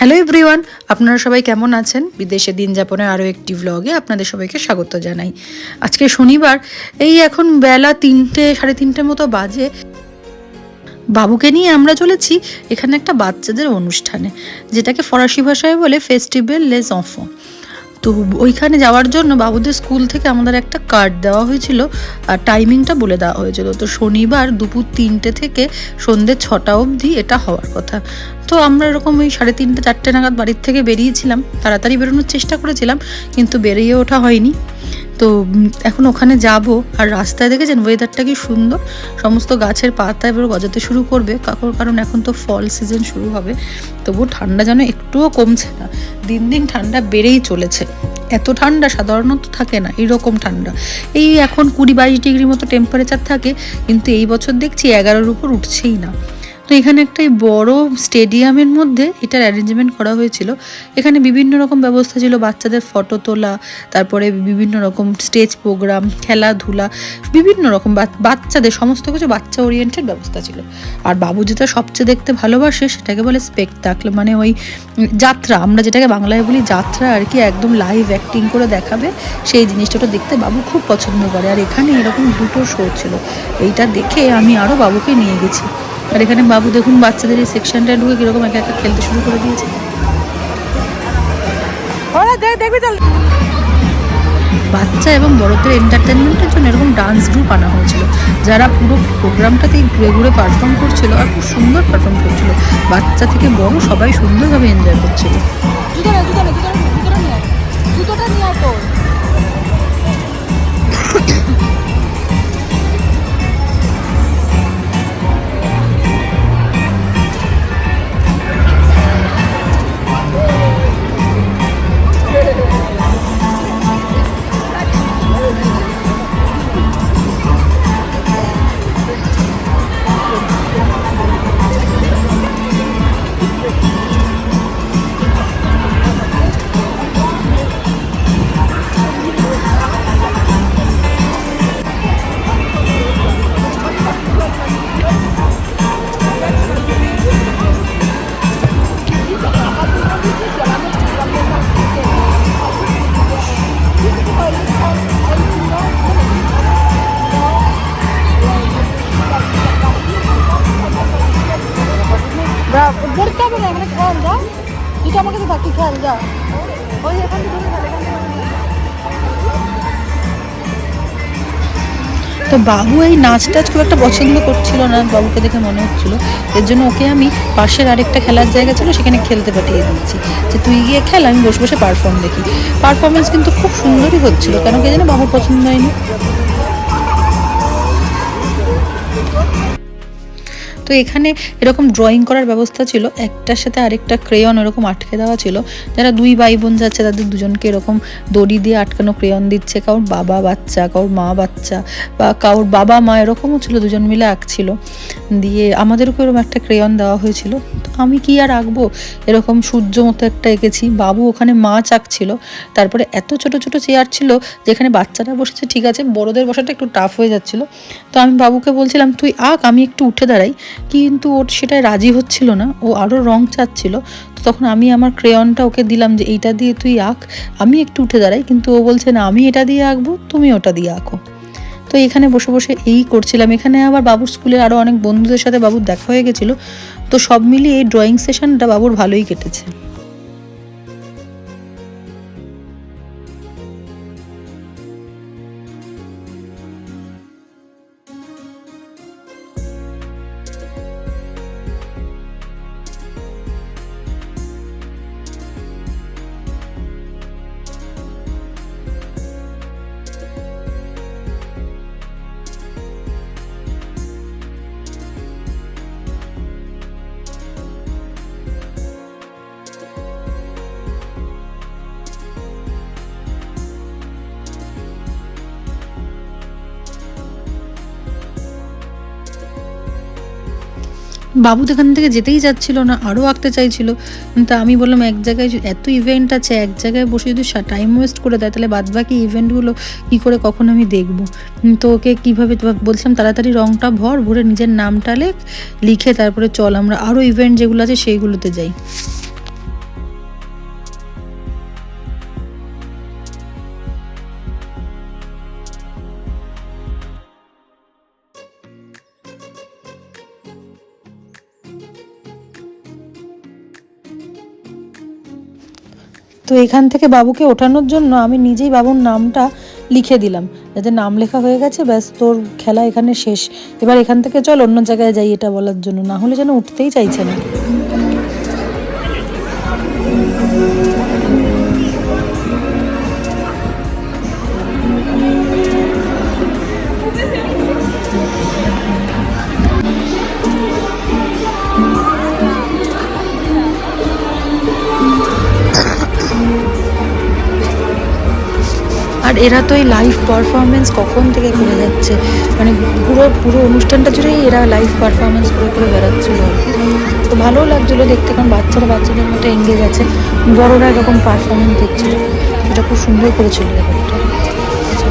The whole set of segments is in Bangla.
হ্যালো এভরিওয়ান, আপনারা সবাই কেমন আছেন? বিদেশে দিন যাপনের আরও একটি ভ্লগে আপনাদের সবাইকে স্বাগত জানাই। আজকে শনিবার, এই এখন বেলা 3টে 3:30 মতো বাজে। বাবুকে নিয়ে আমরা চলেছি এখানে একটা বাচ্চাদের অনুষ্ঠানে, যেটাকে ফরাসি ভাষায় বলে ফেস্টিভ্যাল লেস এনফants। তো ওইখানে যাওয়ার জন্য বাবুদের স্কুল থেকে আমাদের একটা কার্ড দেওয়া হয়েছিল আর টাইমিংটা বলে দেওয়া হয়েছিল। তো শনিবার দুপুর 3টে থেকে সন্ধ্যে 6টা অবধি এটা হওয়ার কথা। তো আমরা এরকম ওই 3:30 4টে নাগাদ বাড়ির থেকে বেরিয়েছিলাম, তাড়াতাড়ি বেরোনোর চেষ্টা করেছিলাম, কিন্তু বেরিয়ে ওঠা হয়নি। তো এখন ওখানে যাব, আর রাস্তায় দেখেছেন ওয়েদারটা কি সুন্দর, সমস্ত গাছের পাতা এবার গজাতে শুরু করবে, কারণ এখন তো ফল সিজন শুরু হবে। তবু ঠান্ডা যেন একটুও কমছে না, দিন দিন ঠান্ডা বেড়েই চলেছে। এত ঠান্ডা সাধারণত থাকে না, এইরকম ঠান্ডা। এই এখন 20-22 ডিগ্রি মতো টেম্পারেচার থাকে, কিন্তু এই বছর দেখছি 11-র উপর উঠছেই না। তো এখানে একটা বড় স্টেডিয়ামের মধ্যে এটার অ্যারেঞ্জমেন্ট করা হয়েছিল। এখানে বিভিন্ন রকম ব্যবস্থা ছিল, বাচ্চাদের ফটো তোলা, তারপরে বিভিন্ন রকম স্টেজ প্রোগ্রাম, খেলাধুলা, বিভিন্ন রকম বাচ্চাদের সমস্ত কিছু বাচ্চা ওরিয়েন্টেড ব্যবস্থা ছিল। আর বাবু যেটা সবচেয়ে দেখতে ভালোবাসে সেটাকে বলে স্পেকটাকল, মানে ওই যাত্রা, আমরা যেটাকে বাংলায় বলি যাত্রা আর কি, একদম লাইভ অ্যাক্টিং করে দেখাবে, সেই জিনিসটা দেখতে বাবু খুব পছন্দ করে। আর এখানে এরকম দুটো শো ছিল, এইটা দেখে আমি আরও বাবুকে নিয়ে গেছি। আর এখানে বাবু দেখুন বাচ্চাদের এই সেকশনটা ঢুকে কীরকম একা একা খেলতে শুরু করে দিয়েছে। বাচ্চা এবং বড়দের এন্টারটেনমেন্টের জন্য এরকম ডান্স গ্রুপ আনা হয়েছিল, যারা পুরো প্রোগ্রামটাতেই ঘুরে ঘুরে পারফর্ম করছিল, আর খুব সুন্দর পারফর্ম করছিল। বাচ্চা থেকে বড় সবাই সুন্দরভাবে এনজয় করছিল। তো বাবু এই নাচ টাচ খুব একটা পছন্দ করছিল না, বাবুকে দেখে মনে হচ্ছিল। এর জন্য ওকে আমি পাশের আরেকটা খেলার জায়গা ছিল, সেখানে খেলতে পাঠিয়ে দিয়েছি, যে তুই গিয়ে খেল, আমি বসে বসে পারফর্ম দেখি। পারফরমেন্স কিন্তু খুব সুন্দরই হচ্ছিল, কেন কে জানে বাবুর পছন্দ হয়নি। তো এখানে এরকম ড্রয়িং করার ব্যবস্থা ছিল, একটার সাথে আরেকটা ক্রেয়ন এরকম আটকে দেওয়া ছিল। যারা দুই ভাই বোন যাচ্ছে তাদের দুজনকে এরকম দড়ি দিয়ে আটকানো ক্রেয়ন দিচ্ছে, কারোর বাবা বাচ্চা, কারোর মা বাচ্চা, বা কারোর বাবা মা এরকমও ছিল, দুজন মিলে আঁকছিল। দিয়ে আমাদেরকে এরকম একটা ক্রেয়ন দেওয়া হয়েছিল। তো আমি কি আর আঁকবো, এরকম সূর্য মতো একটা এঁকেছি। বাবু ওখানে মাছ আঁকছিল। তারপরে এত ছোট ছোট চেয়ার ছিল যেখানে বাচ্চারা বসেছে, ঠিক আছে, বড়দের বসাটা একটু টাফ হয়ে যাচ্ছিল। তো আমি বাবুকে বলছিলাম তুই আঁক, আমি একটু উঠে দাঁড়াই, কিন্তু ওর সেটাই রাজি হচ্ছিল না, ও আরও রং চাচ্ছিল। তো তখন আমি আমার ক্রেয়নটা ওকে দিলাম যে এইটা দিয়ে তুই আঁক, আমি একটু উঠে দাঁড়াই, কিন্তু ও বলছে না আমি এটা দিয়ে আঁকবো, তুমি ওটা দিয়ে আঁকো। তো এখানে বসে বসে এই করছিলাম। এখানে আবার বাবুর স্কুলের আরও অনেক বন্ধুদের সাথে বাবুর দেখা হয়ে গেছিলো। তো সব মিলিয়ে এই ড্রয়িং সেশনটা বাবুর ভালোই কেটেছে। বাবু তো এখান থেকে যেতেই যাচ্ছিল না, আরও আঁকতে চাইছিল। কিন্তু আমি বললাম এক জায়গায় এত ইভেন্ট আছে, এক জায়গায় বসে যদি টাইম ওয়েস্ট করে দেয় তাহলে বাদবাকি ইভেন্টগুলো কী করে কখন আমি দেখবো। তো ওকে কীভাবে বলছিলাম তাড়াতাড়ি রঙটা ভরে নিজের নামটা লিখে তারপরে চল আমরা আরও ইভেন্ট যেগুলো আছে সেইগুলোতে যাই। তো এখান থেকে বাবুকে ওঠানোর জন্য আমি নিজেই বাবুর নামটা লিখে দিলাম, যাতে নাম লেখা হয়ে গেছে, ব্যাস তোর খেলা এখানে শেষ, এবার এখান থেকে চল অন্য জায়গায় যাই, এটা বলার জন্য, না হলে যেন উঠতেই চাইছে না। আর এরা তো এই লাইভ পারফরমেন্স কখন থেকে করে যাচ্ছে, মানে পুরো পুরো অনুষ্ঠানটা জুড়েই এরা লাইভ পারফরমেন্স করে করে বেড়াচ্ছিল আর কি। তো ভালোও লাগছিলো দেখতে, কারণ বাচ্চারা বাচ্চাদের মতো এঙ্গেজ আছে, বড়রা এরকম পারফরমেন্স দেখছিল, এটা খুব সুন্দর করেছিল ব্যাপারটা।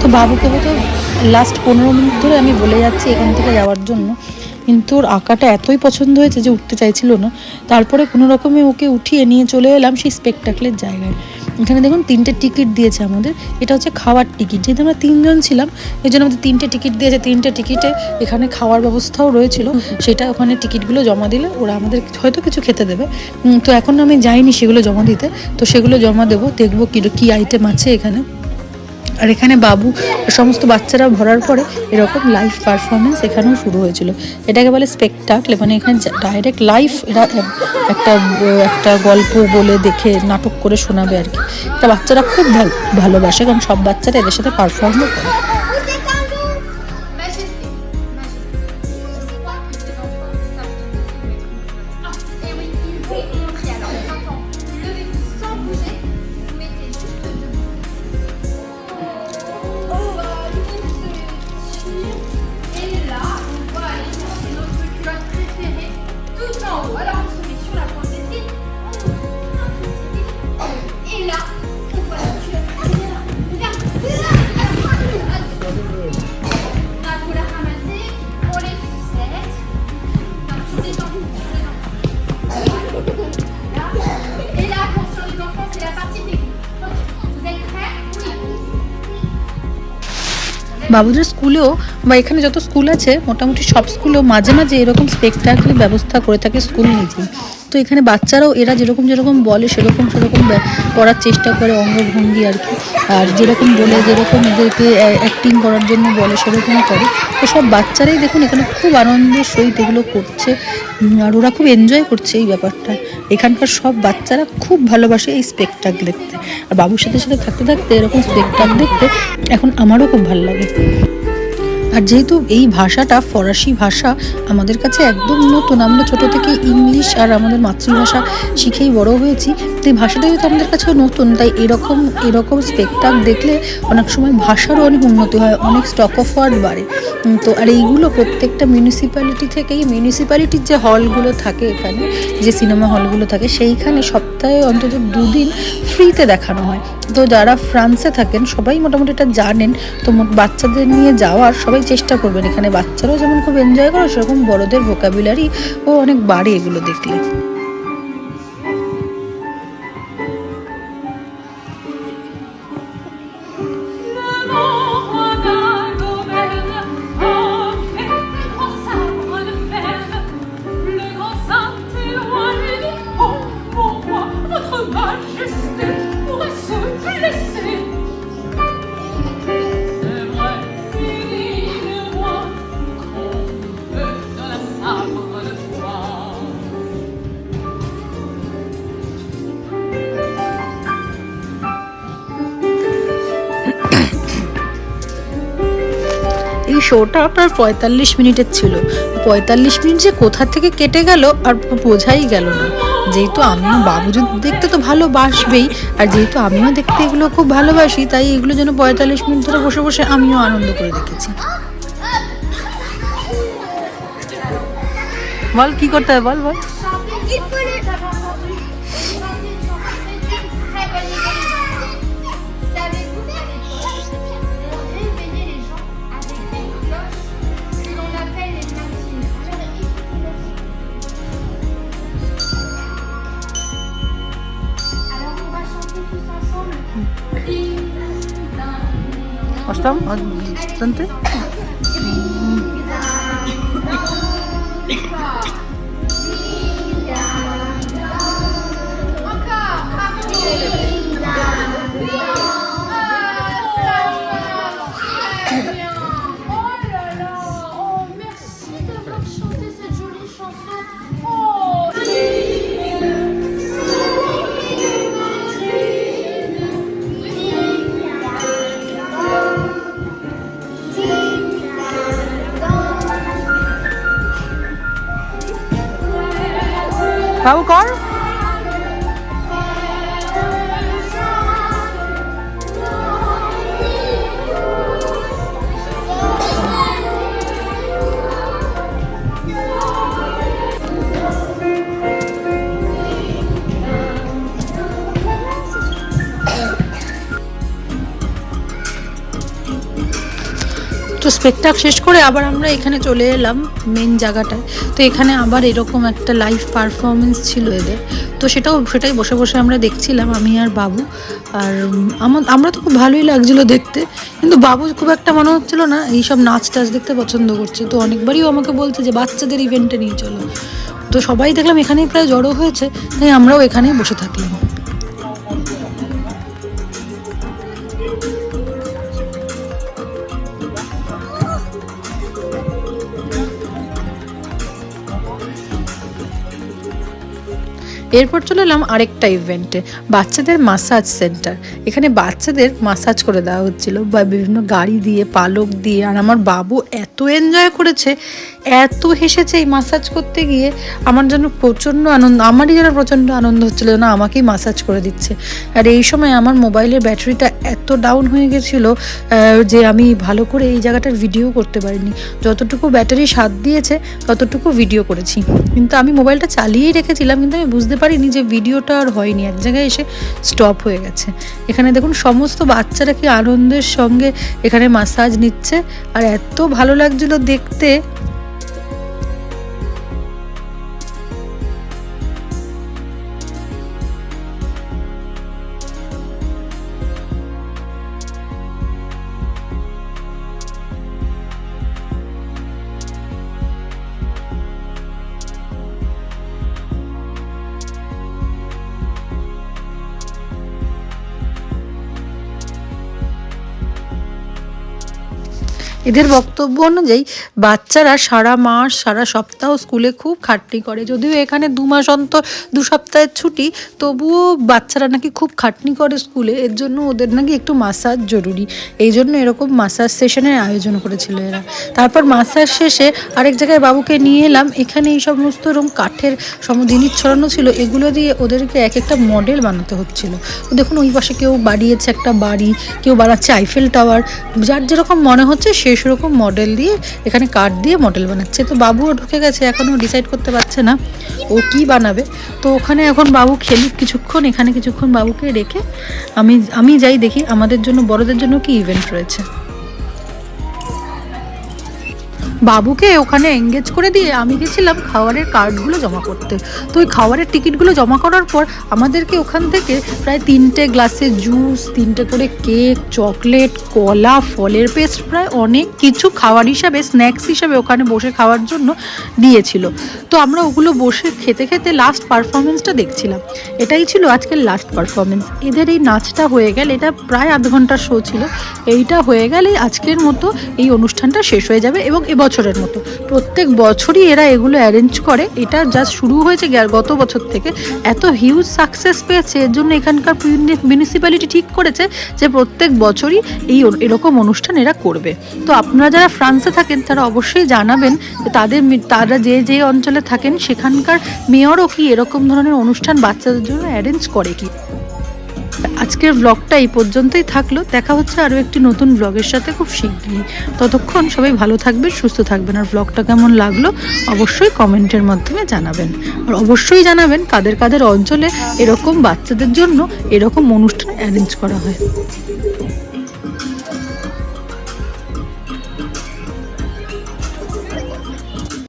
তো বাবুকে হয়তো লাস্ট 15 মিনিট ধরে আমি বলে যাচ্ছি এখান থেকে যাওয়ার জন্য, কিন্তু ওর আঁকাটা এতই পছন্দ হয়েছে যে উঠতে চাইছিল না। তারপরে কোনো রকমে ওকে উঠিয়ে নিয়ে চলে এলাম সেই স্পেকটাকলের জায়গায়। এখানে দেখুন 3টে টিকিট দিয়েছে আমাদের, এটা হচ্ছে খাওয়ার টিকিট, যেহেতু আমরা 3 জন ছিলাম এই জন্য আমাদের 3টে টিকিট দিয়েছে। 3টে টিকিটে এখানে খাওয়ার ব্যবস্থাও রয়েছিল, সেটা ওখানে টিকিটগুলো জমা দিলে ওরা আমাদের হয়তো কিছু খেতে দেবে। তো এখন আমি যাইনি সেগুলো জমা দিতে, তো সেগুলো জমা দেবো, দেখবো কী আইটেম আছে এখানে। আর এখানে বাবু সমস্ত বাচ্চারা ভরার পরে এরকম লাইভ পারফরমেন্স এখানেও শুরু হয়েছিল, এটাকে বলে স্পেকটাকল, মানে এখানে ডাইরেক্ট লাইভ এরা একটা গল্প বলে দেখে নাটক করে শোনাবে আর কি। এটা বাচ্চারা খুব ভালোবাসে, কারণ সব বাচ্চারা এদের সাথে পারফর্মও করে। বাবুদের স্কুলেও বা এখানে যত স্কুল আছে মোটামুটি সব স্কুলেও মাঝে মাঝে এরকম স্পেকটাকলের ব্যবস্থা করে থাকে স্কুল নিজেই। তো এখানে বাচ্চারাও এরা যেরকম যেরকম বলে সেরকম করার চেষ্টা করে, অঙ্গভঙ্গি আর কি, আর যেরকম বলে যেরকম এদেরকে অ্যাক্টিং করার জন্য বলে সেরকম করে। তো সব বাচ্চারাই দেখুন এখানে খুব আনন্দের সহিত এগুলো করছে, আর ওরা খুব এনজয় করছে এই ব্যাপারটা। এখানকার সব বাচ্চারা খুব ভালোবাসে এই স্পেকটাকল দেখতে, আর বাবুর সাথে সাথে থাকতে থাকতে এরকম স্পেকটাকল দেখতে এখন আমারও খুব ভালো লাগে। আর যেহেতু এই ভাষাটা ফরাসি ভাষা আমাদের কাছে একদম নতুন, আমরা ছোট থেকে ইংলিশ আর আমাদের মাতৃভাষা শিখেই বড় হয়েছি, তো এই ভাষাটা যেহেতু আমাদের কাছেও নতুন, তাই এরকম স্পেকটাকল দেখলে অনেক সময় ভাষারও অনেক উন্নতি হয়, অনেক স্টক অফ ওয়ার্ড বাড়ে। তো আর এইগুলো প্রত্যেকটা মিউনিসিপ্যালিটি থেকেই, মিউনিসিপ্যালিটির যে হলগুলো থাকে এখানে, যে সিনেমা হলগুলো থাকে, সেইখানে সপ্তাহে অন্তত 2 দিন ফ্রিতে দেখানো হয়। তো যারা ফ্রান্সে থাকেন সবাই মোটামুটি এটা জানেন, তো বাচ্চাদের নিয়ে যাওয়ার সবাই চেষ্টা করবেন, এখানে বাচ্চারাও যেমন খুব এনজয় করে সেরকম বড়দের ভোকাবুলারি ও অনেক বাড়ে এগুলো দেখলে। এই শোটা প্রায় 45 মিনিটের ছিল, 45 মিনিট যে কোথা থেকে কেটে গেল আর বোঝাই গেল না। যেহেতু আমিও বাবু দেখতে তো ভালোবাসবেই, আর যেহেতু আমিও দেখতে এগুলো খুব ভালোবাসি, তাই এগুলো যেন 45 মিনিট ধরে বসে বসে আমিও আনন্দ করে দেখেছি। বল কি করতে হবে, বল বল। Ostam, bastante. বাবু কর। তো স্পেকটাক শেষ করে আবার আমরা এখানে চলে এলাম মেন জায়গাটায়। তো এখানে আবার এরকম একটা লাইভ পারফরমেন্স ছিল এদের, তো সেটাই বসে বসে আমরা দেখছিলাম আমি আর বাবু। আর আমরা তো খুব ভালোই লাগছিলো দেখতে, কিন্তু বাবু খুব একটা মনে হচ্ছিল না এইসব নাচ টাচ দেখতে পছন্দ করছে। তো অনেকবারই আমাকে বলছে যে বাচ্চাদের ইভেন্টে নিয়ে চলো। তো সবাই দেখলাম এখানেই প্রায় জড়ো হয়েছে, তাই আমরাও এখানেই বসে থাকলাম। এরপর চলে এলাম আরেকটা ইভেন্টে, বাচ্চাদের মাসাজ সেন্টার। এখানে বাচ্চাদের মাসাজ করে দেওয়া হচ্ছিল বা বিভিন্ন গাড়ি দিয়ে, পালক দিয়ে। আর আমার বাবু এত এনজয় করেছে, এত হেসেছে এই মাসাজ করতে গিয়ে। আমারই যেন প্রচণ্ড আনন্দ হচ্ছিল না আমাকেই মাসাজ করে দিচ্ছে। আর এই সময় আমার মোবাইলের ব্যাটারিটা এত ডাউন হয়ে গেছিলো যে আমি ভালো করে এই জায়গাটার ভিডিও করতে পারিনি। যতটুকু ব্যাটারি সাথ দিয়েছে ততটুকু ভিডিও করেছি, কিন্তু আমি মোবাইলটা চালিয়েই রেখেছিলাম, কিন্তু আমি বুঝতে পারিনি যে ভিডিওটা আর হয়নি, এক জায়গায় এসে স্টপ হয়ে গেছে। এখানে দেখুন সমস্ত বাচ্চারা কি আনন্দের সঙ্গে এখানে মাসাজ নিচ্ছে, আর এত ভালো লাগছিল দেখতে। এদের বক্তব্য অনুযায়ী বাচ্চারা সারা মাস সারা সপ্তাহ স্কুলে খুব খাটনি করে, যদিও এখানে 2 মাস অন্তর 2 সপ্তাহের ছুটি, তবুও বাচ্চারা নাকি খুব খাটনি করে স্কুলে। এর জন্য ওদের নাকি একটু মাসাজ জরুরি, এই জন্য এরকম মাসাজ সেশনের আয়োজন করেছিল এরা। তারপর মাসাজ শেষে আরেক জায়গায় বাবুকে নিয়ে এলাম। এখানে এই সমস্ত এরকম কাঠের জিনিস ছড়ানো ছিল, এগুলো দিয়ে ওদেরকে এক একটা মডেল বানাতে হচ্ছিল। দেখুন ওই পাশে কেউ বাড়িয়েছে একটা বাড়ি, কেউ বানাচ্ছে আইফেল টাওয়ার, যার যেরকম মনে হচ্ছে সেরকম মডেল দিয়ে এখানে কাঠ দিয়ে মডেল বানাচ্ছে। তো বাবুও ঢুকে গেছে, এখনও ডিসাইড করতে পারছে না ও কি বানাবে। তো ওখানে এখন বাবু খেলুক কিছুক্ষণ, এখানে কিছুক্ষণ বাবুকে রেখে আমি যাই দেখি আমাদের জন্য বড়দের জন্য কি ইভেন্ট রয়েছে। বাবুকে ওখানে এঙ্গেজ করে দিয়ে আমি গেছিলাম খাবারের কার্ডগুলো জমা করতে। তো ওই খাবারের টিকিটগুলো জমা করার পর আমাদেরকে ওখান থেকে প্রায় 3টে গ্লাসে জুস, 3টে করে কেক, চকলেট, কলা, ফলের পেস্ট, প্রায় অনেক কিছু খাবার হিসাবে, স্ন্যাক্স হিসাবে ওখানে বসে খাওয়ার জন্য দিয়েছিল। তো আমরা ওগুলো বসে খেতে খেতে লাস্ট পারফরমেন্সটা দেখছিলাম। এটাই ছিল আজকের লাস্ট পারফরমেন্স। এদের এই নাচটা হয়ে গেলে, এটা প্রায় আধ ঘন্টার শো ছিল, এইটা হয়ে গেলেই আজকের মতো এই অনুষ্ঠানটা শেষ হয়ে যাবে। এবং বছরের মতো প্রত্যেক বছরই এরা এগুলো অ্যারেঞ্জ করে। এটা জাস্ট শুরু হয়েছে গত বছর থেকে, এত হিউজ সাকসেস পেয়েছে। এর জন্য এখানকার মিউনিসিপ্যালিটি ঠিক করেছে যে প্রত্যেক বছরই এরকম অনুষ্ঠান এরা করবে। তো আপনারা যারা ফ্রান্সে থাকেন তারা অবশ্যই জানাবেন যে তারা যে অঞ্চলে থাকেন সেখানকার মেয়রও কি এরকম ধরনের অনুষ্ঠান বাচ্চাদের জন্য অ্যারেঞ্জ করে কি। আজকের ব্লগটা এই পর্যন্তই থাকলো, দেখা হচ্ছে আরও একটি নতুন ব্লগের সাথে খুব শীঘ্রই। ততক্ষণ সবাই ভালো থাকবেন, সুস্থ থাকবেন। আর ব্লগটা কেমন লাগলো অবশ্যই কমেন্টের মাধ্যমে জানাবেন। আর অবশ্যই জানাবেন কাদের কাদের অঞ্চলে এরকম বাচ্চাদের জন্য এরকম অনুষ্ঠান অ্যারেঞ্জ করা হয়।